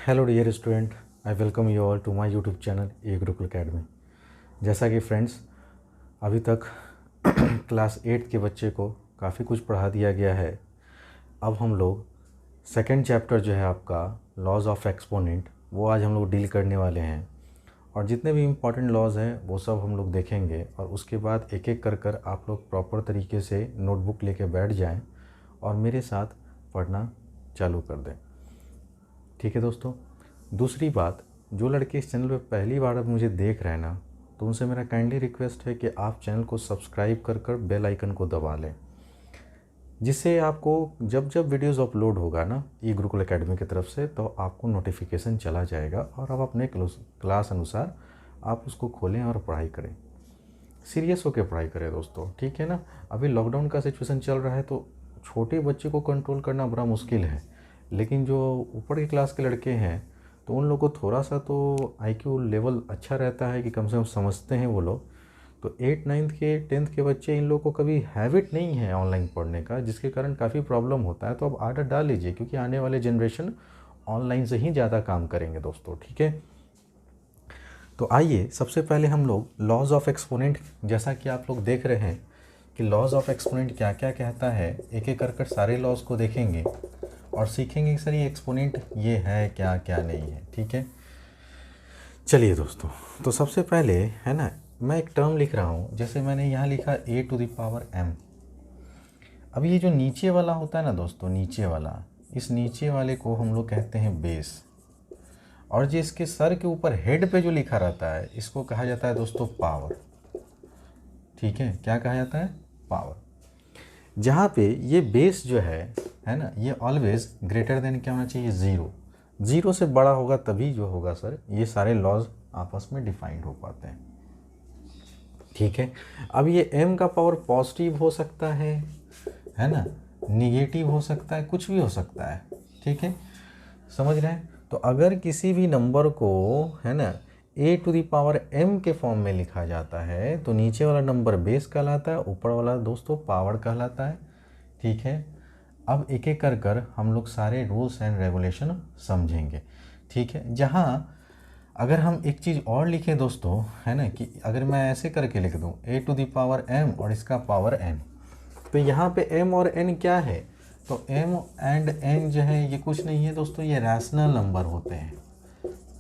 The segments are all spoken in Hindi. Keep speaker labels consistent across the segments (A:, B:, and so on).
A: Hello dear student, I welcome you all to my YouTube channel A Gurukul Academy. जैसा कि फ्रेंड्स अभी तक क्लास 8 के बच्चे को काफ़ी कुछ पढ़ा दिया गया है। अब हम लोग सेकंड चैप्टर जो है आपका लॉज ऑफ एक्सपोनेंट वो आज हम लोग डील करने वाले हैं। और जितने भी इम्पॉर्टेंट लॉज हैं वो सब हम लोग देखेंगे और उसके बाद एक एक कर आप लोग प्रॉपर तरीके से नोटबुक लेके बैठ जाएं और मेरे साथ पढ़ना चालू कर दें। ठीक है दोस्तों। दूसरी बात, जो लड़के इस चैनल पे पहली बार अब मुझे देख रहे हैं ना, तो उनसे मेरा काइंडली रिक्वेस्ट है कि आप चैनल को सब्सक्राइब कर बेल आइकन को दबा लें, जिससे आपको जब जब वीडियोस अपलोड होगा ना ई गुरुकुल अकेडमी की तरफ से तो आपको नोटिफिकेशन चला जाएगा और आप अपने क्लास अनुसार आप उसको खोलें और पढ़ाई करें। सीरियस होकर पढ़ाई करें दोस्तों, ठीक है ना। अभी लॉकडाउन का सिचुएशन चल रहा है तो छोटे बच्चे को कंट्रोल करना बड़ा मुश्किल है, लेकिन जो ऊपर की क्लास के लड़के हैं तो उन लोगों को थोड़ा सा तो आईक्यू लेवल अच्छा रहता है कि कम से कम समझते हैं वो लोग। तो 8, 9 के 10th के बच्चे, इन लोगों को कभी हैबिट नहीं है ऑनलाइन पढ़ने का, जिसके कारण काफ़ी प्रॉब्लम होता है। तो अब आदत डाल लीजिए, क्योंकि आने वाले जनरेशन ऑनलाइन से ही ज़्यादा काम करेंगे दोस्तों, ठीक है। तो आइए सबसे पहले हम लोग लॉज ऑफ एक्सपोनेंट, जैसा कि आप लोग देख रहे हैं कि लॉज ऑफ एक्सपोनेंट क्या क्या कहता है, एक एक कर सारे लॉज को देखेंगे और सीखेंगे कि सर ये एक्सपोनेंट ये है क्या क्या नहीं है, ठीक है। चलिए दोस्तों, तो सबसे पहले है ना, मैं एक टर्म लिख रहा हूँ। जैसे मैंने यहाँ लिखा a⁴m। अब ये जो नीचे वाला होता है ना दोस्तों, नीचे वाला, इस नीचे वाले को हम लोग कहते हैं बेस। और जो इसके सर के ऊपर हेड पे जो लिखा रहता है इसको कहा जाता है दोस्तों पावर, ठीक है। क्या कहा जाता है? पावर। जहाँ पे ये बेस जो है ना, ये ऑलवेज ग्रेटर देन क्या होना चाहिए? 0। 0 से बड़ा होगा तभी जो होगा सर ये सारे लॉज आपस में डिफाइंड हो पाते हैं, ठीक है। अब ये m का पावर पॉजिटिव हो सकता है ना, निगेटिव हो सकता है, कुछ भी हो सकता है, ठीक है। समझ रहे हैं? तो अगर किसी भी नंबर को है ना a⁴m के फॉर्म में लिखा जाता है तो नीचे वाला नंबर बेस कहलाता है, ऊपर वाला दोस्तों पावर कहलाता है, ठीक है। अब एक एक कर हम लोग सारे रूल्स एंड रेगुलेशन समझेंगे, ठीक है। जहाँ अगर हम एक चीज़ और लिखें दोस्तों, है ना, कि अगर मैं ऐसे करके लिख दूँ a⁴m और इसका पावर n, तो यहाँ पे m और n क्या है? तो m एंड n जो है ये कुछ नहीं है दोस्तों, ये रैशनल नंबर होते हैं,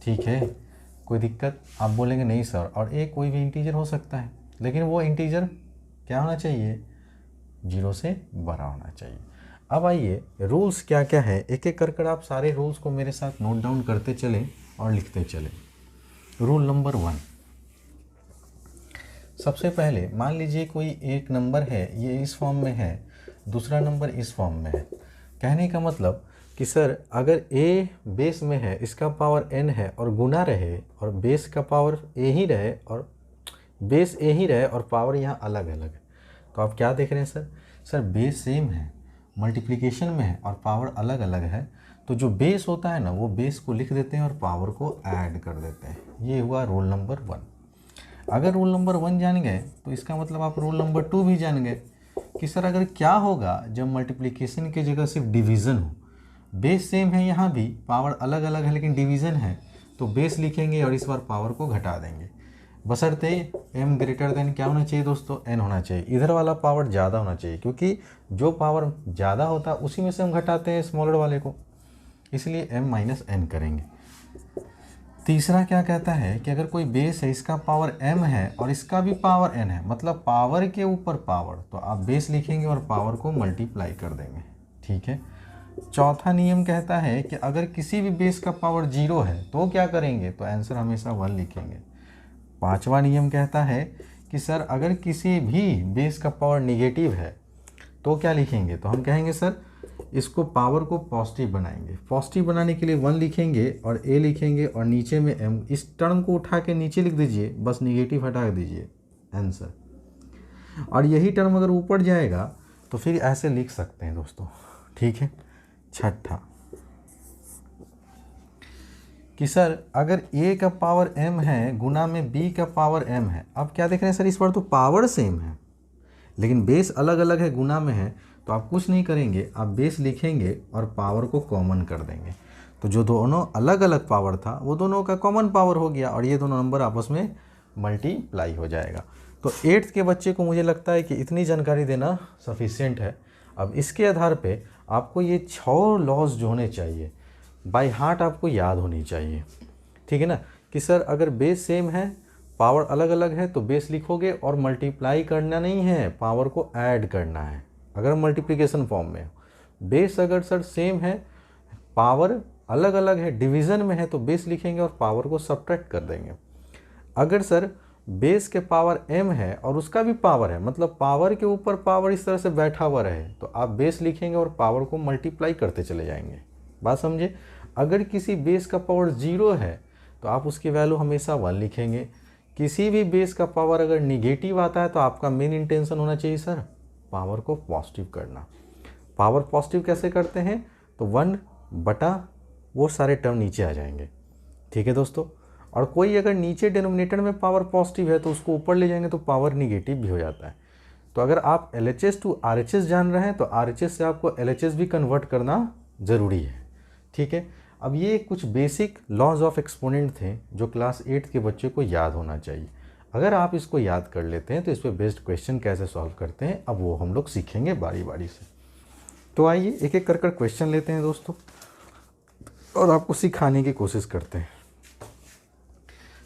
A: ठीक है। कोई दिक्कत? आप बोलेंगे नहीं सर, और एक कोई भी इंटीजर हो सकता है, लेकिन वो इंटीजर क्या होना चाहिए? 0 से बड़ा होना चाहिए। अब आइए रूल्स क्या क्या है, एक एक कर आप सारे रूल्स को मेरे साथ नोट डाउन करते चलें और लिखते चलें। रूल नंबर 1, सबसे पहले मान लीजिए कोई एक नंबर है, ये इस फॉर्म में है, दूसरा नंबर इस फॉर्म में है। कहने का मतलब कि सर अगर a बेस में है, इसका पावर n है और गुना रहे, और बेस का पावर a ही रहे और बेस a ही रहे और पावर यहाँ अलग अलग है, तो आप क्या देख रहे हैं सर? सर बेस सेम है, मल्टीप्लिकेशन में है और पावर अलग अलग है, तो जो बेस होता है ना वो बेस को लिख देते हैं और पावर को ऐड कर देते हैं। ये हुआ रूल नंबर 1। अगर रूल नंबर 1 जान गए तो इसका मतलब आप रूल नंबर 2 भी जान गए कि सर अगर क्या होगा जब मल्टीप्लिकेशन की जगह सिर्फ डिवीज़न हो। बेस सेम है, यहाँ भी पावर अलग अलग है लेकिन डिवीज़न है, तो बेस लिखेंगे और इस बार पावर को घटा देंगे, बशर्ते m ग्रेटर देन क्या होना चाहिए दोस्तों? n होना चाहिए। इधर वाला पावर ज़्यादा होना चाहिए, क्योंकि जो पावर ज़्यादा होता है उसी में से हम घटाते हैं स्मॉलर वाले को, इसलिए m - n करेंगे। तीसरा क्या कहता है कि अगर कोई बेस है, इसका पावर m है और इसका भी पावर n है, मतलब पावर के ऊपर पावर, तो आप बेस लिखेंगे और पावर को मल्टीप्लाई कर देंगे, ठीक है। चौथा नियम कहता है कि अगर किसी भी बेस का पावर 0 है तो क्या करेंगे? तो आंसर हमेशा 1 लिखेंगे। पांचवा नियम कहता है कि सर अगर किसी भी बेस का पावर निगेटिव है तो क्या लिखेंगे? तो हम कहेंगे सर इसको पावर को पॉजिटिव बनाएंगे। पॉजिटिव बनाने के लिए 1 लिखेंगे और a लिखेंगे और नीचे में m, इस टर्म को उठा के नीचे लिख दीजिए, बस निगेटिव हटा दीजिए, आंसर। और यही टर्म अगर ऊपर जाएगा तो फिर ऐसे लिख सकते हैं दोस्तों, ठीक है। छठा कि सर अगर a का पावर m है गुना में b का पावर m है। अब क्या देख रहे हैं सर, इस बार तो पावर सेम है लेकिन बेस अलग अलग है, गुना में है, तो आप कुछ नहीं करेंगे, आप बेस लिखेंगे और पावर को कॉमन कर देंगे। तो जो दोनों अलग अलग पावर था वो दोनों का कॉमन पावर हो गया और ये दोनों नंबर आपस में मल्टीप्लाई हो जाएगा। तो 8th के बच्चे को मुझे लगता है कि इतनी जानकारी देना सफिशिएंट है। अब इसके आधार पे आपको ये 6 लॉज जो होने चाहिए बाय हार्ट आपको याद होनी चाहिए, ठीक है ना। कि सर अगर बेस सेम है, पावर अलग अलग है तो बेस लिखोगे और मल्टीप्लाई करना नहीं है, पावर को ऐड करना है अगर मल्टीप्लिकेशन फॉर्म में। बेस अगर सर सेम है, पावर अलग अलग है, डिवीज़न में है तो बेस लिखेंगे और पावर को सब्ट्रैक्ट कर देंगे। अगर सर बेस के पावर m है और उसका भी पावर है, मतलब पावर के ऊपर पावर इस तरह से बैठा हुआ रहे, तो आप बेस लिखेंगे और पावर को मल्टीप्लाई करते चले जाएंगे। बात समझे। अगर किसी बेस का पावर 0 है तो आप उसकी वैल्यू हमेशा 1 लिखेंगे। किसी भी बेस का पावर अगर निगेटिव आता है तो आपका मेन इंटेंशन होना चाहिए सर पावर को पॉजिटिव करना। पावर पॉजिटिव कैसे करते हैं, तो 1 बटा वो सारे टर्म नीचे आ जाएंगे, ठीक है दोस्तों। और कोई अगर नीचे डिनोमिनेटर में पावर पॉजिटिव है तो उसको ऊपर ले जाएंगे तो पावर निगेटिव भी हो जाता है। तो अगर आप LHS टू RHS जान रहे हैं तो RHS से आपको LHS भी कन्वर्ट करना ज़रूरी है, ठीक है। अब ये कुछ बेसिक लॉज ऑफ एक्सपोनेंट थे जो क्लास 8 के बच्चे को याद होना चाहिए। अगर आप इसको याद कर लेते हैं तो इस पर बेस्ड क्वेश्चन कैसे सॉल्व करते हैं अब वो हम लोग सीखेंगे बारी बारी से। तो आइए एक एक कर क्वेश्चन लेते हैं दोस्तों और आपको सिखाने की कोशिश करते हैं।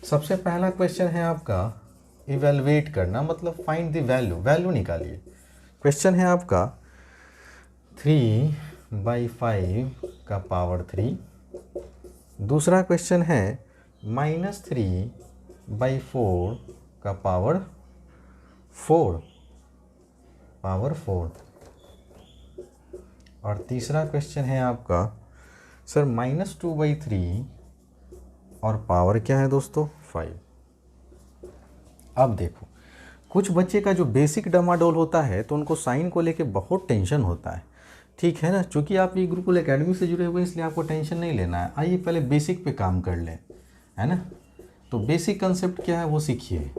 A: सबसे पहला क्वेश्चन है आपका इवेलुएट करना, मतलब फाइंड द वैल्यू निकालिए। क्वेश्चन है आपका 3/5 का पावर 3। दूसरा क्वेश्चन है -3/4 का पावर 4। और तीसरा क्वेश्चन है आपका सर -2/3 और पावर क्या है दोस्तों 5। अब देखो कुछ बच्चे का जो बेसिक डमाडोल होता है तो उनको साइन को लेके बहुत टेंशन होता है, ठीक है ना। चूँकि आप ये गुरुकुल एकेडमी से जुड़े हुए हैं इसलिए आपको टेंशन नहीं लेना है। आइए पहले बेसिक पे काम कर लें, है ना। तो बेसिक कंसेप्ट क्या है वो सीखिए।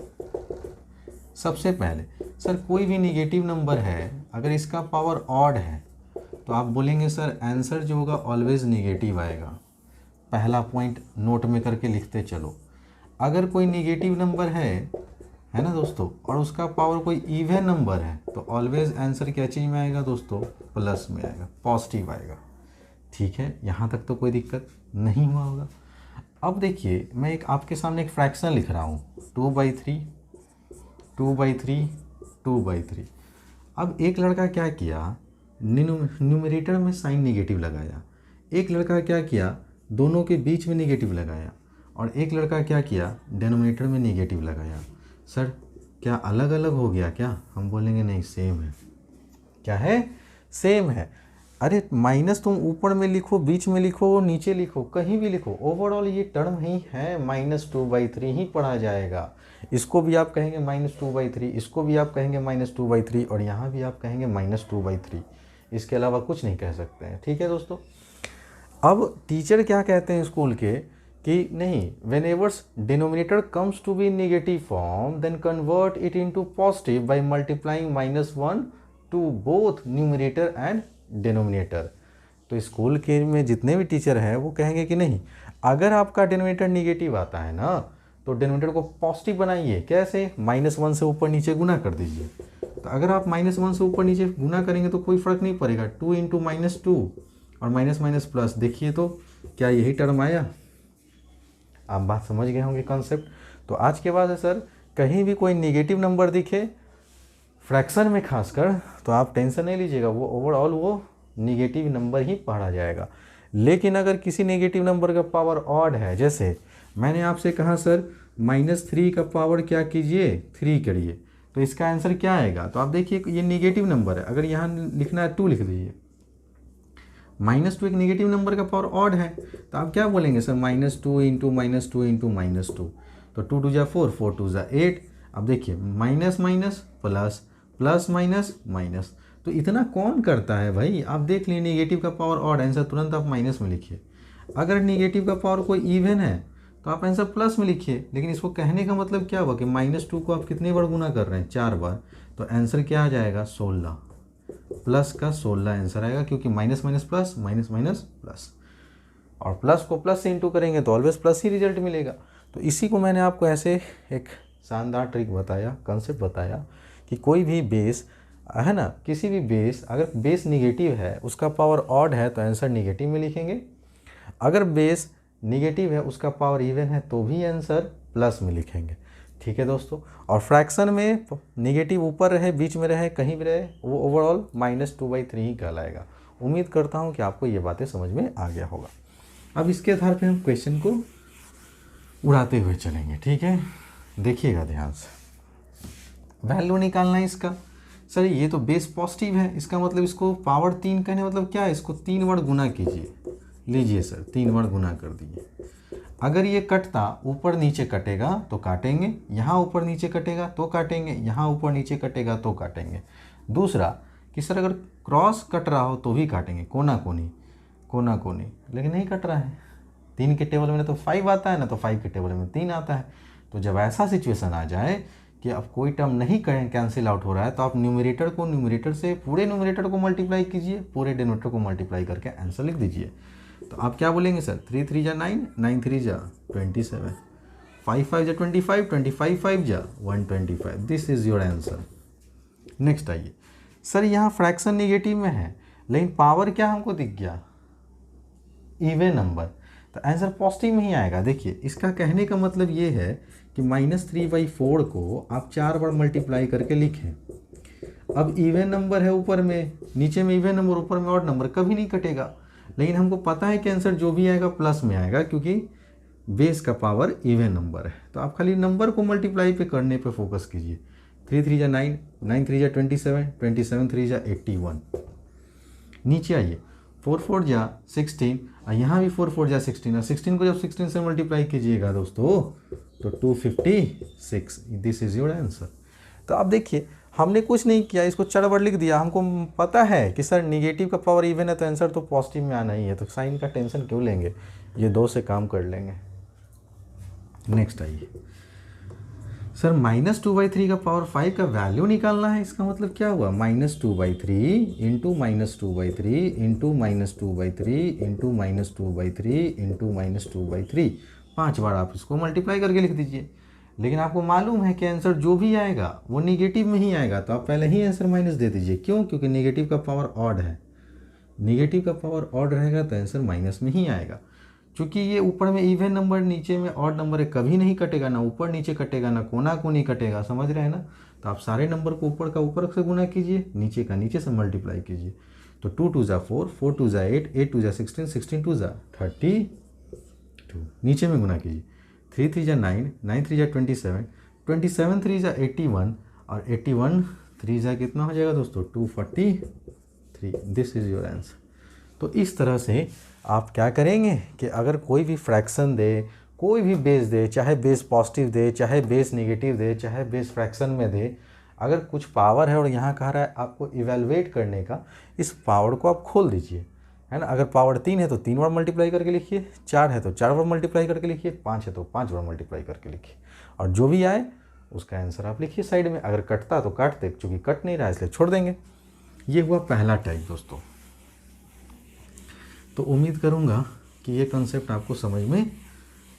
A: सबसे पहले सर कोई भी निगेटिव नंबर है अगर इसका पावर ऑड है तो आप बोलेंगे सर आंसर जो होगा ऑलवेज निगेटिव आएगा। पहला पॉइंट नोट में करके लिखते चलो। अगर कोई निगेटिव नंबर है ना दोस्तों, और उसका पावर कोई इवन नंबर है तो ऑलवेज आंसर क्या चीज़ में आएगा दोस्तों, प्लस में आएगा, पॉजिटिव आएगा, ठीक है। यहाँ तक तो कोई दिक्कत नहीं हुआ होगा। अब देखिए मैं एक आपके सामने एक फ्रैक्शन लिख रहा हूँ 2/3 2/3 2/3। अब एक लड़का क्या किया, न्यूमरेटर में साइन नेगेटिव लगाया, एक लड़का क्या किया दोनों के बीच में नेगेटिव लगाया, और एक लड़का क्या किया डिनोमिनेटर में नेगेटिव लगाया। सर क्या अलग अलग हो गया क्या, हम बोलेंगे नहीं सेम है। क्या है, सेम है। अरे माइनस तुम ऊपर में लिखो, बीच में लिखो, नीचे लिखो, कहीं भी लिखो, ओवरऑल ये टर्म ही है, -2/3 ही पढ़ा जाएगा। इसको भी आप कहेंगे -2/3, इसको भी आप कहेंगे -2/3 और यहाँ भी आप कहेंगे -2/3। इसके अलावा कुछ नहीं कह सकते हैं, ठीक है दोस्तों। अब टीचर क्या कहते हैं स्कूल के कि नहीं, whenever denominator comes to be in negative form then convert it into positive by multiplying -1 to both numerator and denominator. तो स्कूल के में जितने भी टीचर हैं वो कहेंगे कि नहीं, अगर आपका डिनोमिनेटर निगेटिव आता है ना तो डिनोमिनेटर को पॉजिटिव बनाइए। कैसे, -1 से ऊपर नीचे गुना कर दीजिए। तो अगर आप -1 से ऊपर नीचे गुना करेंगे तो कोई फ़र्क नहीं पड़ेगा, 2 × -2 और माइनस माइनस प्लस, देखिए तो क्या यही टर्म आया। आप बात समझ गए होंगे कॉन्सेप्ट। तो आज के बाद है सर कहीं भी कोई नेगेटिव नंबर दिखे फ्रैक्शन में खासकर तो आप टेंशन नहीं लीजिएगा, वो ओवरऑल वो नेगेटिव नंबर ही पढ़ा जाएगा। लेकिन अगर किसी नेगेटिव नंबर का पावर ऑड है, जैसे मैंने आपसे कहा सर -3 का पावर क्या कीजिए 3 करिए, तो इसका आंसर क्या आएगा। तो आप देखिए ये नेगेटिव नंबर है, अगर यहाँ लिखना है 2 लिख दीजिए। -2 एक नेगेटिव नंबर का पावर ऑड है तो आप क्या बोलेंगे सर -2 × -2 × -2, तो 2 2 जा 4, 4 2 जा 8। अब देखिए minus minus plus, plus minus minus, तो इतना कौन करता है भाई। आप देख लीजिए नेगेटिव का पावर ऑड, आंसर तुरंत आप माइनस में लिखिए। अगर नेगेटिव का पावर कोई इवन है तो आप आंसर प्लस में लिखिए। लेकिन इसको कहने का मतलब क्या हुआ कि -2 को आप कितनी बार गुना कर रहे हैं, 4 बार, तो आंसर क्या आ जाएगा 16, प्लस का 16 आंसर आएगा, क्योंकि minus minus plus, minus minus plus. और प्लस को प्लस से इंटू करेंगे तो ऑलवेज प्लस ही रिजल्ट मिलेगा। तो इसी को मैंने आपको ऐसे एक शानदार ट्रिक बताया, कंसेप्ट बताया कि कोई भी बेस है ना, किसी भी बेस, अगर बेस निगेटिव है उसका पावर ऑड है तो आंसर निगेटिव में लिखेंगे, अगर बेस निगेटिव है उसका पावर इवन है तो भी आंसर प्लस में लिखेंगे। ठीक है दोस्तों, और फ्रैक्शन में निगेटिव ऊपर रहे, बीच में रहे, कहीं भी रहे, वो ओवरऑल -2/3 ही कहलाएगा। उम्मीद करता हूँ कि आपको ये बातें समझ में आ गया होगा। अब इसके आधार पे हम क्वेश्चन को उड़ाते हुए चलेंगे। ठीक है, देखिएगा ध्यान से। वैल्यू निकालना है इसका। सर ये तो बेस पॉजिटिव है, इसका मतलब इसको पावर 3 कहने मतलब क्या है, इसको 3 बार गुना कीजिए। लीजिए सर 3 बार गुना कर दिए। अगर ये कटता ऊपर नीचे कटेगा तो काटेंगे, यहाँ ऊपर नीचे कटेगा तो काटेंगे, यहाँ ऊपर नीचे कटेगा तो काटेंगे। दूसरा कि सर अगर क्रॉस कट रहा हो तो भी काटेंगे, कोना कोनी, कोना कोनी, लेकिन नहीं कट रहा है। 3 के टेबल में तो 5 आता है ना, तो 5 के टेबल में 3 आता है। तो जब ऐसा सिचुएशन आ जाए कि अब कोई टर्म नहीं कैंसिल आउट हो रहा है तो आप न्यूमरेटर को न्यूमरेटर से, पूरे न्यूमरेटर को मल्टीप्लाई कीजिए, पूरे डिनोमिनेटर को मल्टीप्लाई करके आंसर लिख दीजिए। तो आप क्या बोलेंगे सर, 3 3 जा 9, 9 3 जा 27, 5 5 जा 25, 25 5 जा 125। This is your answer. Next आइए सर, यहाँ फ्रैक्शन निगेटिव में है लेकिन पावर क्या हमको दिख गया, इवन नंबर, तो आंसर पॉजिटिव में ही आएगा। देखिए इसका कहने का मतलब ये है कि -3/4 को आप 4 बार मल्टीप्लाई करके लिखें। अब इवन नंबर है ऊपर में, नीचे में इवन नंबर, ऊपर में ऑड नंबर, कभी नहीं कटेगा। लेकिन हमको पता है कि आंसर जो भी आएगा प्लस में आएगा क्योंकि बेस का पावर इवन नंबर है। तो आप खाली नंबर को मल्टीप्लाई पे करने पे फोकस कीजिए। 3 3 जा 9, 9 3 जा 27, 27 3 जा 81। नीचे आइए, 4 4 जा 16, और यहाँ भी 4 4 जा 16, और 16 को जब 16 से मल्टीप्लाई कीजिएगा दोस्तों तो 256। This is your answer. तो आप देखिए हमने कुछ नहीं किया, इसको 4 बार लिख दिया। हमको पता है कि सर निगेटिव का पावर इवन है तो आंसर तो पॉजिटिव में आना ही है, तो साइन का टेंशन क्यों लेंगे, ये 2 से काम कर लेंगे। नेक्स्ट आइए सर, -2/3 का पावर 5 का वैल्यू निकालना है। इसका मतलब क्या हुआ, -2/3 इंटू -2/3 इंटू -2/3 इंटू -2/3 इंटू -2/3, 5 बार आप इसको मल्टीप्लाई करके लिख दीजिए। लेकिन आपको मालूम है कि आंसर जो भी आएगा वो निगेटिव में ही आएगा, तो आप पहले ही आंसर माइनस दे दीजिए। क्यों, क्योंकि निगेटिव का पावर ऑड है, निगेटिव का पावर ऑड रहेगा तो आंसर माइनस में ही आएगा। चूँकि ये ऊपर में इवन नंबर, नीचे में ऑड नंबर है, कभी नहीं कटेगा, ना ऊपर नीचे कटेगा, ना कोना कोनी कटेगा, समझ रहे हैं ना। तो आप सारे नंबर को ऊपर का ऊपर से गुना कीजिए, नीचे का नीचे से मल्टीप्लाई कीजिए। तो 2 2 जा 4, 4 2 जा 8, 8 2 जा 16, 16 2 जा 32, नीचे में गुना कीजिए। 3 3 जा 9, 9 3 जा 27, 27 3 जा 81, और 81 3 जा कितना हो जाएगा दोस्तों, 243। This is your answer. तो इस तरह से आप क्या करेंगे कि अगर कोई भी फ्रैक्शन दे, कोई भी बेस दे, चाहे बेस पॉजिटिव दे, चाहे बेस नेगेटिव दे, चाहे बेस फ्रैक्शन में दे, अगर कुछ पावर है और यहाँ कह रहा है आपको इवेलुएट करने का, इस पावर को आप खोल दीजिए, है ना। अगर पावर 3 है तो 3 बार मल्टीप्लाई करके लिखिए, 4 है तो 4 बार मल्टीप्लाई करके लिखिए, 5 है तो 5 बार मल्टीप्लाई करके लिखिए, और जो भी आए उसका आंसर आप लिखिए साइड में। अगर कटता तो काट दे, चूँकि कट नहीं रहा है इसलिए छोड़ देंगे। ये हुआ पहला टाइप दोस्तों। तो उम्मीद करूँगा कि ये कंसेप्ट आपको समझ में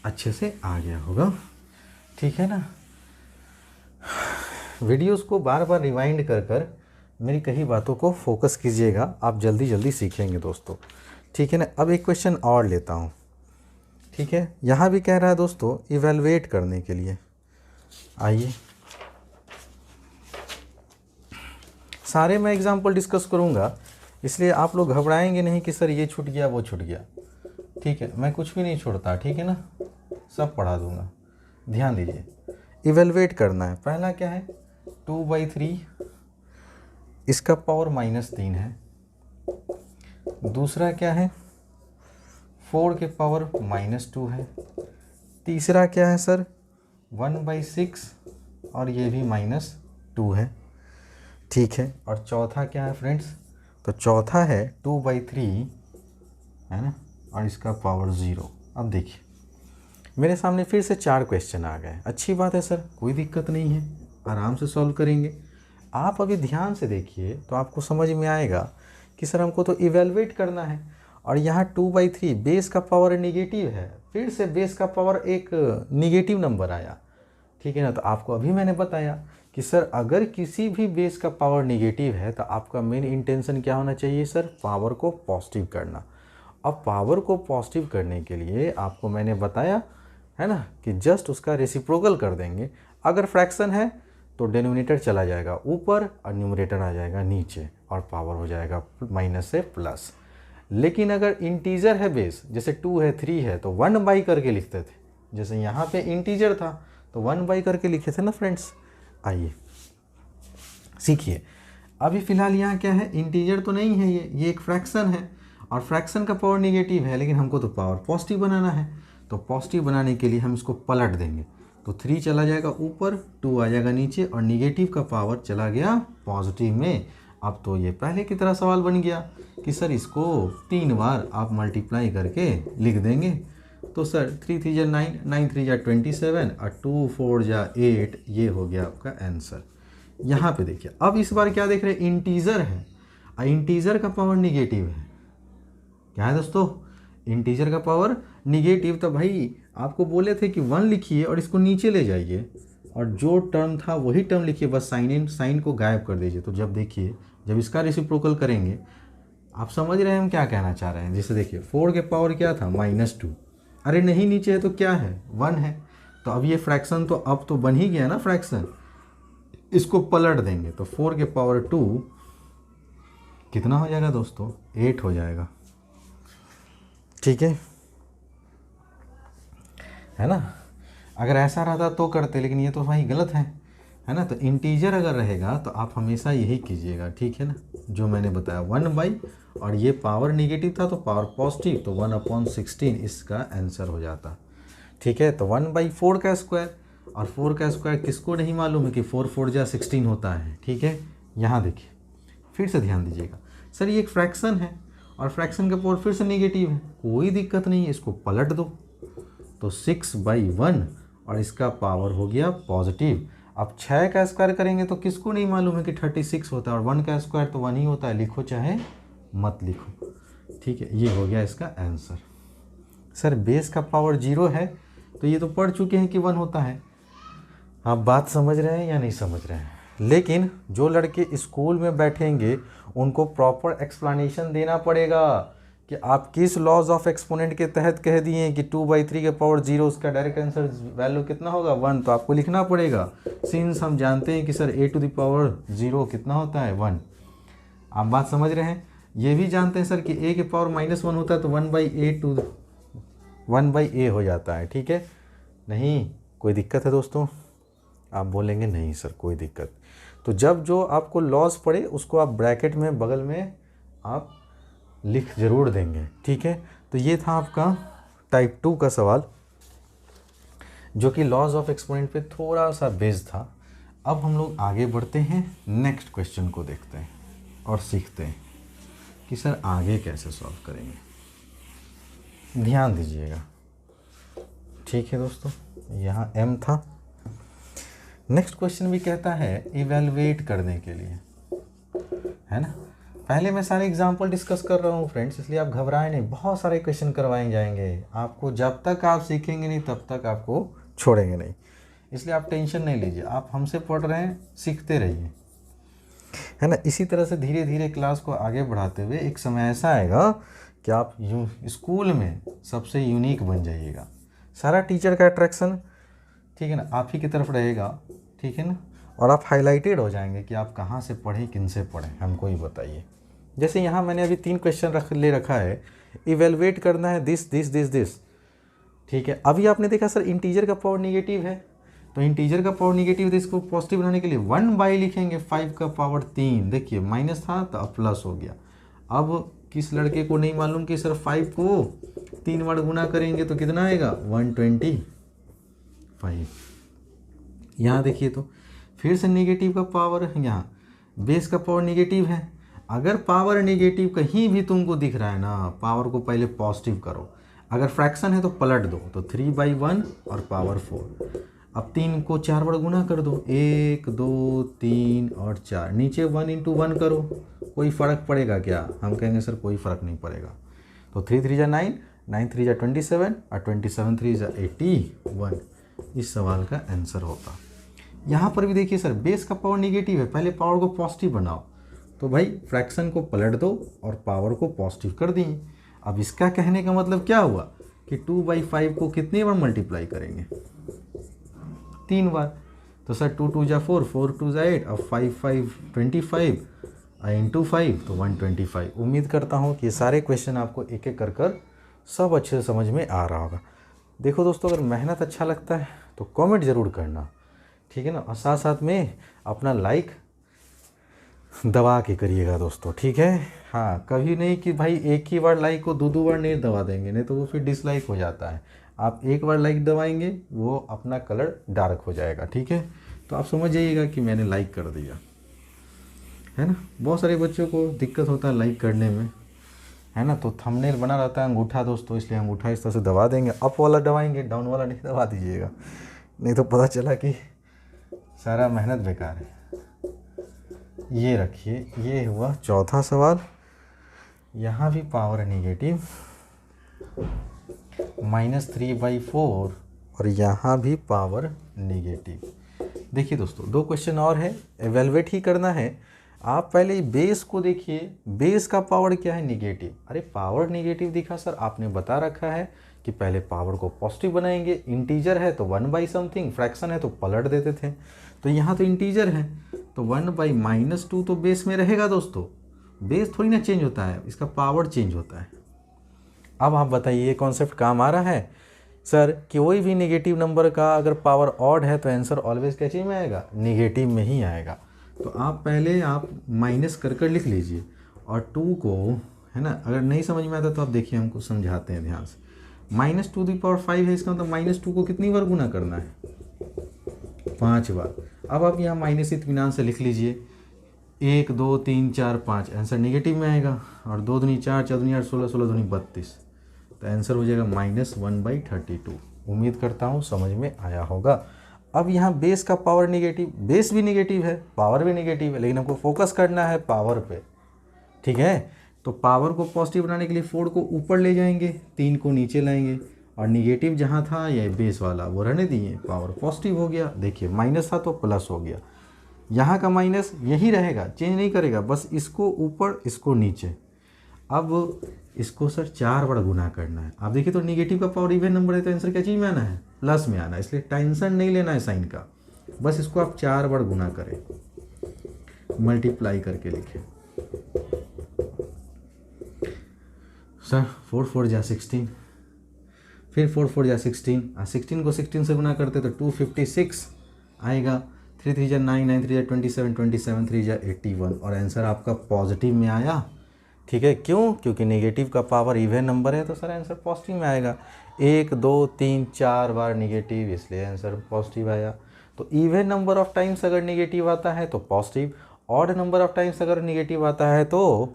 A: अच्छे से आ गया होगा, ठीक है ना। वीडियोस को बार बार रिवाइंड कर कर मेरी कही बातों को फोकस कीजिएगा, आप जल्दी जल्दी सीखेंगे दोस्तों, ठीक है ना। अब एक क्वेश्चन और लेता हूँ, ठीक है। यहाँ भी कह रहा है दोस्तों इवेलुएट करने के लिए। आइए सारे मैं एग्जाम्पल डिस्कस करूँगा, इसलिए आप लोग घबराएंगे नहीं कि सर ये छूट गया वो छूट गया, ठीक है। मैं कुछ भी नहीं छोड़ता, ठीक है ना, सब पढ़ा दूँगा। ध्यान दीजिए, इवेलुएट करना है। पहला क्या है, 2/3, इसका पावर -3 है। दूसरा क्या है, 4 के पावर -2 है। तीसरा क्या है सर, 1/6, और ये भी -2 है, ठीक है। और चौथा क्या है फ्रेंड्स, तो चौथा है 2/3, है ना, और इसका पावर 0। अब देखिए मेरे सामने फिर से 4 क्वेश्चन आ गए। अच्छी बात है सर, कोई दिक्कत नहीं है, आराम से सॉल्व करेंगे। आप अभी ध्यान से देखिए तो आपको समझ में आएगा कि सर हमको तो इवेलुएट करना है, और यहाँ 2/3 बेस का पावर निगेटिव है, फिर से बेस का पावर एक निगेटिव नंबर आया, ठीक है ना। तो आपको अभी मैंने बताया कि सर अगर किसी भी बेस का पावर निगेटिव है तो आपका मेन इंटेंशन क्या होना चाहिए सर, पावर को पॉजिटिव करना। अब पावर को पॉजिटिव करने के लिए आपको मैंने बताया है ना कि जस्ट उसका रेसिप्रोकल कर देंगे। अगर फ्रैक्शन है तो डिनोमिनेटर चला जाएगा ऊपर और न्यूमरेटर आ जाएगा नीचे और पावर हो जाएगा माइनस से प्लस। लेकिन अगर इंटीजर है बेस, जैसे 2 है 3 है तो 1/, करके लिखते थे। जैसे यहाँ पे इंटीजर था तो 1/, करके लिखे थे ना फ्रेंड्स। आइए सीखिए। अभी फ़िलहाल यहाँ क्या है, इंटीजर तो नहीं है, ये एक फ्रैक्शन है और फ्रैक्शन का पावर निगेटिव है, लेकिन हमको तो पावर पॉजिटिव बनाना है। तो पॉजिटिव बनाने के लिए हम इसको पलट देंगे, तो 3 चला जाएगा ऊपर, 2 आ जाएगा नीचे और निगेटिव का पावर चला गया पॉजिटिव में। अब तो ये पहले की तरह सवाल बन गया कि सर इसको 3 बार आप मल्टीप्लाई करके लिख देंगे। तो सर 3 3 जा 9, 9 3 जा 27 और 2 4 जा 8, ये हो गया आपका आंसर। यहाँ पे देखिए, अब इस बार क्या देख रहे हैं, इंटीजर है और इंटीजर का पावर निगेटिव है। क्या है दोस्तों, इंटीजर का पावर निगेटिव। तो भाई आपको बोले थे कि 1 लिखिए और इसको नीचे ले जाइए और जो टर्म था वही टर्म लिखिए, बस साइन को गायब कर दीजिए। तो जब देखिए, जब इसका रेसिप्रोकल करेंगे, आप समझ रहे हैं हम क्या कहना चाह रहे हैं। जैसे देखिए 4 के पावर क्या था, -2, अरे नहीं नीचे है तो क्या है, 1 है। तो अब ये फ्रैक्शन तो अब तो बन ही गया ना फ्रैक्शन, इसको पलट देंगे तो 4 के पावर 2 कितना हो जाएगा दोस्तों, 8 हो जाएगा, ठीक है ना। अगर ऐसा रहता तो करते, लेकिन ये तो भाई गलत है ना। तो इंटीजर अगर रहेगा तो आप हमेशा यही कीजिएगा, ठीक है ना, जो मैंने बताया 1/, और ये पावर निगेटिव था तो पावर पॉजिटिव, तो 1/16 इसका आंसर हो जाता, ठीक है। तो 1/4 का स्क्वायर, और 4 का स्क्वायर किसको नहीं मालूम है कि 4 4 जा 16 होता है, ठीक है। यहाँ देखिए फिर से ध्यान दीजिएगा, सर ये एक फ्रैक्शन है और फ्रैक्शन का पावर फिर से निगेटिव है, कोई दिक्कत नहीं है, इसको पलट दो तो 6/1 और इसका पावर हो गया पॉजिटिव। अब 6 का स्क्वायर करेंगे तो किसको नहीं मालूम है कि 36 होता है, और 1 का स्क्वायर तो 1 ही होता है, लिखो चाहे मत लिखो, ठीक है। ये हो गया इसका आंसर। सर बेस का पावर 0 है तो ये तो पढ़ चुके हैं कि 1 होता है। आप बात समझ रहे हैं या नहीं समझ रहे हैं। लेकिन जो लड़के स्कूल में बैठेंगे उनको प्रॉपर एक्सप्लेनेशन देना पड़ेगा कि आप किस लॉज ऑफ एक्सपोनेंट के तहत कह दिए कि 2/3 के पावर 0, उसका डायरेक्ट आंसर वैल्यू कितना होगा, 1। तो आपको लिखना पड़ेगा, सिंस हम जानते हैं कि सर a⁻0 कितना होता है, 1। आप बात समझ रहे हैं। ये भी जानते हैं सर कि a के पावर -1 होता है तो 1/a हो जाता है, ठीक है। नहीं कोई दिक्कत है दोस्तों, आप बोलेंगे नहीं सर कोई दिक्कत। तो जब जो आपको लॉज पड़े उसको आप ब्रैकेट में बगल में आप लिख जरूर देंगे, ठीक है। तो ये था आपका टाइप 2 का सवाल, जो कि लॉज ऑफ एक्सपोनेंट पे थोड़ा सा बेस्ड था। अब हम लोग आगे बढ़ते हैं, नेक्स्ट क्वेश्चन को देखते हैं और सीखते हैं कि सर आगे कैसे सॉल्व करेंगे। ध्यान दीजिएगा, ठीक है दोस्तों। यहाँ m था। नेक्स्ट क्वेश्चन भी कहता है इवेलुएट करने के लिए, है ना। पहले मैं सारे एग्जाम्पल डिस्कस कर रहा हूँ फ्रेंड्स, इसलिए आप घबराएं नहीं, बहुत सारे क्वेश्चन करवाए जाएंगे आपको। जब तक आप सीखेंगे नहीं तब तक आपको छोड़ेंगे नहीं, इसलिए आप टेंशन नहीं लीजिए। आप हमसे पढ़ रहे हैं, सीखते रहिए, है ना। इसी तरह से धीरे धीरे क्लास को आगे बढ़ाते हुए एक समय ऐसा आएगा कि आप स्कूल में सबसे यूनिक बन जाइएगा। सारा टीचर का अट्रैक्शन, ठीक है ना, आप ही की तरफ रहेगा, ठीक है ना। और आप हाईलाइटेड हो जाएंगे कि आप कहाँ से पढ़ें, किन से पढ़ें, हमको ही बताइए। जैसे यहाँ मैंने अभी 3 क्वेश्चन ले रखा है, इवेलुएट करना है दिस, ठीक है। अभी आपने देखा सर इंटीजर का पावर निगेटिव है, तो इंटीजर का पावर निगेटिव है, इसको पॉजिटिव बनाने के लिए 1/, लिखेंगे 5 का पावर 3। देखिए माइनस था तो अब प्लस हो गया। अब किस लड़के को नहीं मालूम कि सर 5 को 3 बार गुना करेंगे तो कितना आएगा, 125। यहाँ देखिए तो फिर से नेगेटिव का पावर है, यहाँ बेस का पावर निगेटिव है। अगर पावर नेगेटिव कहीं भी तुमको दिख रहा है ना, पावर को पहले पॉजिटिव करो। अगर फ्रैक्शन है तो पलट दो, तो 3/1 और पावर 4। अब 3 को 4 बार गुना कर दो, 1 2 3 और 4। नीचे 1 × 1 करो, कोई फ़र्क पड़ेगा क्या, हम कहेंगे सर कोई फ़र्क नहीं पड़ेगा। तो 3 3 जा 9, 9 3 जा 27 और 27 3 जा 81 इस सवाल का आंसर होगा। यहाँ पर भी देखिए सर बेस का पावर निगेटिव है, पहले पावर को पॉजिटिव बनाओ, तो भाई फ्रैक्शन को पलट दो और पावर को पॉजिटिव कर दिए। अब इसका कहने का मतलब क्या हुआ कि 2/5 को कितनी बार मल्टीप्लाई करेंगे, 3 बार। तो सर 2 2 जा 4, 4 2 जा 8 और 5 5 25 इंटू 5 तो 125। उम्मीद करता हूँ कि ये सारे क्वेश्चन आपको एक एक कर सब अच्छे से समझ में आ रहा होगा। देखो दोस्तों, अगर मेहनत अच्छा लगता है तो कमेंट ज़रूर करना, ठीक है ना, और साथ साथ में अपना लाइक दबा के करिएगा दोस्तों, ठीक है। हाँ, कभी नहीं कि भाई एक ही बार लाइक को दो बार नहीं दबा देंगे, नहीं तो वो फिर डिसलाइक हो जाता है। आप एक बार लाइक दबाएंगे वो अपना कलर डार्क हो जाएगा, ठीक है। तो आप समझ जाइएगा कि मैंने लाइक कर दिया, है ना। बहुत सारे बच्चों को दिक्कत होता है लाइक करने में, है ना। तो थंबनेल बना रहता है अंगूठा दोस्तों, इसलिए अंगूठा इस तरह से दबा देंगे, अप वाला दबाएंगे, डाउन वाला नहीं दबा दीजिएगा, नहीं तो पता चला कि सारा मेहनत बेकार है। ये रखिए, ये हुआ चौथा सवाल। यहाँ भी पावर निगेटिव -3/4 और यहाँ भी पावर निगेटिव। देखिए दोस्तों, 2 क्वेश्चन और है, एवेलुएट ही करना है। आप पहले बेस को देखिए, बेस का पावर क्या है, निगेटिव। अरे पावर निगेटिव दिखा सर, आपने बता रखा है कि पहले पावर को पॉजिटिव बनाएंगे। इंटीजर है तो 1/समथिंग, फ्रैक्शन है तो पलट देते थे, तो यहाँ तो इंटीजर है तो 1/-2 तो बेस में रहेगा दोस्तों। बेस थोड़ी ना चेंज होता है, इसका पावर चेंज होता है। अब आप बताइए ये कॉन्सेप्ट काम आ रहा है सर? कोई भी नेगेटिव नंबर का अगर पावर ऑड है तो आंसर ऑलवेज क्या चीज़ में आएगा, निगेटिव में ही आएगा। तो आप पहले आप माइनस कर लिख लीजिए, और 2 को, है ना, अगर नहीं समझ में आता तो आप देखिए हमको समझाते हैं ध्यान से। -2⁵ है, इसका मतलब -2 को कितनी बार गुना करना है, 5 बार। अब आप यहाँ माइनस इत्मीनान से लिख लीजिए, 1 2 3 4 5 आंसर निगेटिव में आएगा, और 2 दूनी 4, 4 दूनी 8, 16, 16 दूनी 32, तो आंसर हो जाएगा -1/32। उम्मीद करता हूँ समझ में आया होगा। अब यहाँ बेस का पावर निगेटिव, बेस भी निगेटिव है, पावर भी निगेटिव है, लेकिन हमको फोकस करना है पावर पे, ठीक है। तो पावर को पॉजिटिव बनाने के लिए 4 को ऊपर ले जाएंगे, 3 को नीचे लाएंगे, और निगेटिव जहाँ था ये बेस वाला वो रहने दिए, पावर पॉजिटिव हो गया। देखिए माइनस था तो प्लस हो गया, यहाँ का माइनस यही रहेगा, चेंज नहीं करेगा, बस इसको ऊपर इसको नीचे। अब इसको सर 4 बार गुना करना है। आप देखिए तो निगेटिव का पावर इवन नंबर है तो आंसर क्या चीज़ में आना है, प्लस में आना है, इसलिए टेंशन नहीं लेना है साइन का, बस इसको आप 4 बार गुना करें, मल्टीप्लाई करके लिखें। सर 4 4 जा 16, फिर 4 4 जा 16, 16 को 16 से गुना करते तो 256 आएगा। 3 3 जा 9, 9 3 जा 27, 27 3 जा 81, और आंसर आपका पॉजिटिव में आया, ठीक है। क्यों? क्योंकि नेगेटिव का पावर इवन नंबर है तो सर आंसर पॉजिटिव में आएगा। 1 2 3 4 बार निगेटिव, इसलिए आंसर पॉजिटिव आया। तो इवन नंबर ऑफ टाइम्स अगर निगेटिव आता है तो positive, odd number of times अगर निगेटिव आता है तो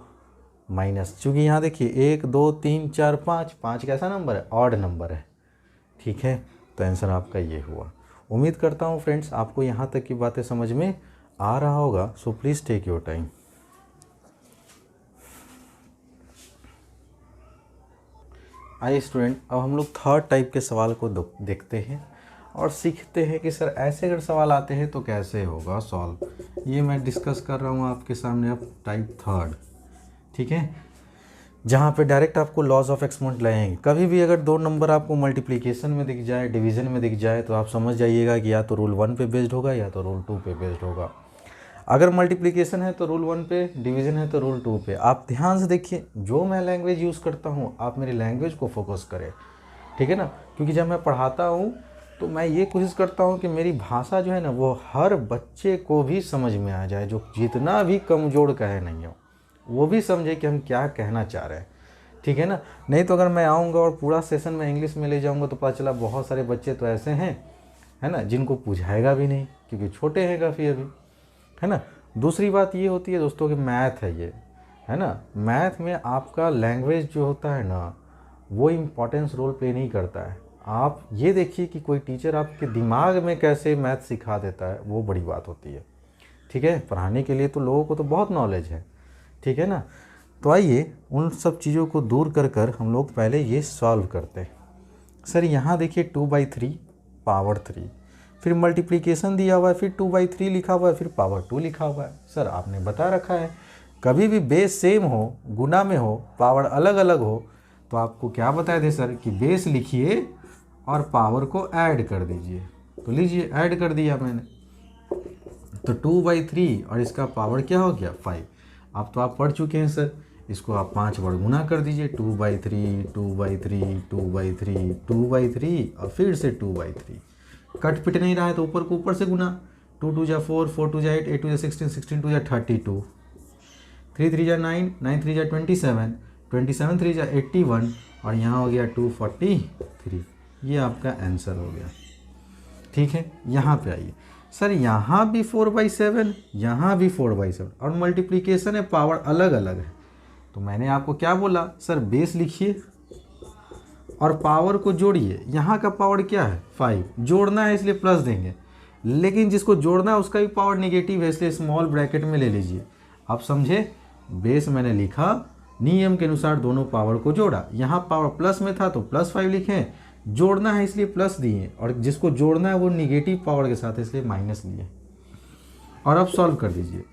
A: माइनस। क्योंकि यहाँ देखिए 1 2 3 4 5, 5 कैसा नंबर है, ऑड नंबर है, ठीक है। तो आंसर आपका ये हुआ। उम्मीद करता हूँ फ्रेंड्स आपको यहाँ तक की बातें समझ में आ रहा होगा। So please take your time. आइए स्टूडेंट, अब हम लोग थर्ड टाइप के सवाल को देखते हैं और सीखते हैं कि सर ऐसे अगर सवाल आते हैं तो कैसे होगा सॉल्व। ये मैं डिस्कस कर रहा हूँ आपके सामने अब टाइप थर्ड, ठीक है, जहाँ पे डायरेक्ट आपको लॉज ऑफ एक्सपोनेंट लाएंगे। कभी भी अगर 2 नंबर आपको मल्टीप्लिकेशन में दिख जाए, डिवीज़न में दिख जाए, तो आप समझ जाइएगा कि या तो रूल 1 पे बेस्ड होगा या तो रूल 2 पे बेस्ड होगा। अगर मल्टीप्लिकेशन है तो रूल 1 पे, डिवीज़न है तो रूल 2 पे। आप ध्यान से देखिए, जो मैं लैंग्वेज यूज़ करता हूँ आप मेरी लैंग्वेज को फोकस करें, ठीक है ना। क्योंकि जब मैं पढ़ाता हूँ तो मैं ये कोशिश करता हूँ कि मेरी भाषा जो है ना वो हर बच्चे को भी समझ में आ जाए, जो जितना भी कमज़ोर कहे नहीं हो वो भी समझे कि हम क्या कहना चाह रहे हैं, ठीक है ना। नहीं तो अगर मैं आऊँगा और पूरा सेशन में इंग्लिश में ले जाऊँगा तो पता चला बहुत सारे बच्चे तो ऐसे हैं, है ना, जिनको बुझाएगा भी नहीं क्योंकि छोटे हैं काफ़ी अभी, है ना। दूसरी बात ये होती है दोस्तों कि मैथ है ये, है ना। मैथ में आपका लैंग्वेज जो होता है ना वो इम्पॉर्टेंस रोल प्ले नहीं करता है। आप ये देखिए कि कोई टीचर आपके दिमाग में कैसे मैथ सिखा देता है, वो बड़ी बात होती है, ठीक है। पढ़ाने के लिए तो लोगों को तो बहुत नॉलेज है, ठीक है ना। तो आइए उन सब चीज़ों को दूर कर हम लोग पहले ये सॉल्व करते हैं। सर यहाँ देखिए 2/3 पावर 3, फिर मल्टीप्लिकेशन दिया हुआ है, फिर 2/3 लिखा हुआ है, फिर पावर 2 लिखा हुआ है। सर आपने बता रखा है कभी भी बेस सेम हो, गुना में हो, पावर अलग अलग हो, तो आपको क्या बताए थे सर कि बेस लिखिए और पावर को ऐड कर दीजिए। तो लीजिए ऐड कर दिया मैंने, तो 2/3 और इसका पावर क्या हो गया 5। अब तो आप पढ़ चुके हैं सर, इसको आप 5 बार गुना कर दीजिए, 2/3 2/3 2/3 2/3 और फिर से 2/3। कट पिट नहीं रहा है तो ऊपर को ऊपर से गुना, 2 2 जा 4 4 2 जा 8 8 2 जा 16 16 2 जा 32 3 3 जा 9 9 3 जा 27 27 3 जा 81 और यहाँ हो गया 243। ये आपका आंसर हो गया। ठीक है, यहाँ पे आइए सर, यहाँ भी 4/7, यहाँ भी 4/7 और मल्टीप्लिकेशन है, पावर अलग अलग है। तो मैंने आपको क्या बोला सर, बेस लिखिए और पावर को जोड़िए। यहाँ का पावर क्या है 5, जोड़ना है इसलिए प्लस देंगे, लेकिन जिसको जोड़ना है उसका भी पावर नेगेटिव है, इसलिए स्मॉल ब्रैकेट में ले लीजिए। आप समझे, बेस मैंने लिखा, नियम के अनुसार दोनों पावर को जोड़ा, यहाँ पावर प्लस में था तो +5 लिखें, जोड़ना है इसलिए प्लस दिए, और जिसको जोड़ना है वो निगेटिव पावर के साथ है इसलिए माइनस लिए। और अब सॉल्व कर दीजिए।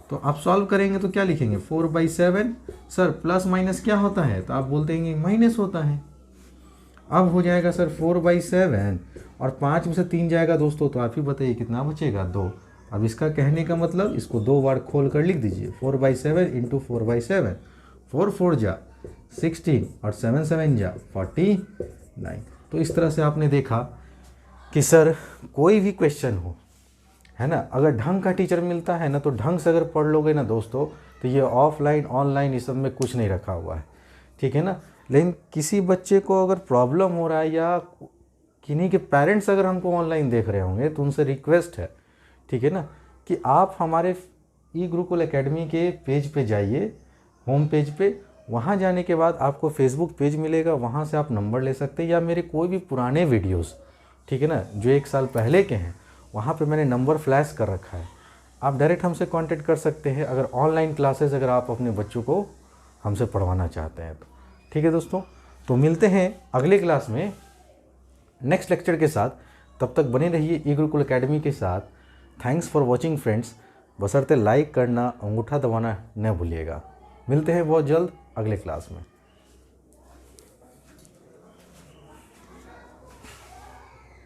A: तो आप सॉल्व करेंगे तो क्या लिखेंगे 4/7। सर प्लस माइनस क्या होता है, तो आप बोलते हैं माइनस होता है। अब हो जाएगा सर 4/7 और 5 में से 3 जाएगा दोस्तों, तो आप ही बताइए कितना बचेगा 2। अब इसका कहने का मतलब इसको 2 बार खोल कर लिख दीजिए, 4/7 इंटू 4/7, 4 4 जा 16 और 7 7 जा 49। तो इस तरह से आपने देखा कि सर कोई भी क्वेश्चन हो, है ना, अगर ढंग का टीचर मिलता है ना, तो ढंग से अगर पढ़ लोगे ना दोस्तों, तो ये ऑफलाइन ऑनलाइन इस सब में कुछ नहीं रखा हुआ है। ठीक है ना, लेकिन किसी बच्चे को अगर प्रॉब्लम हो रहा है या किन्हीं के पेरेंट्स अगर हमको ऑनलाइन देख रहे होंगे, तो उनसे रिक्वेस्ट है, ठीक है ना, कि आप हमारे ई गुरुकुल एकेडमी के पेज पे जाइए, होम पेज पे। वहाँ जाने के बाद आपको फेसबुक पेज मिलेगा, वहाँ से आप नंबर ले सकते हैं, या मेरे कोई भी पुराने वीडियोस, ठीक है ना, जो 1 साल पहले के हैं, वहाँ पे मैंने नंबर फ्लैश कर रखा है। आप डायरेक्ट हमसे कांटेक्ट कर सकते हैं अगर ऑनलाइन क्लासेस अगर आप अपने बच्चों को हमसे पढ़वाना चाहते हैं तो। ठीक है दोस्तों, तो मिलते हैं अगले क्लास में नेक्स्ट लेक्चर के साथ। तब तक बने रहिए ई गुरुकुल एकेडमी के साथ। Thanks for watching friends. बशर्ते लाइक करना, अंगूठा दबाना न भूलिएगा। मिलते हैं बहुत जल्द अगले क्लास में।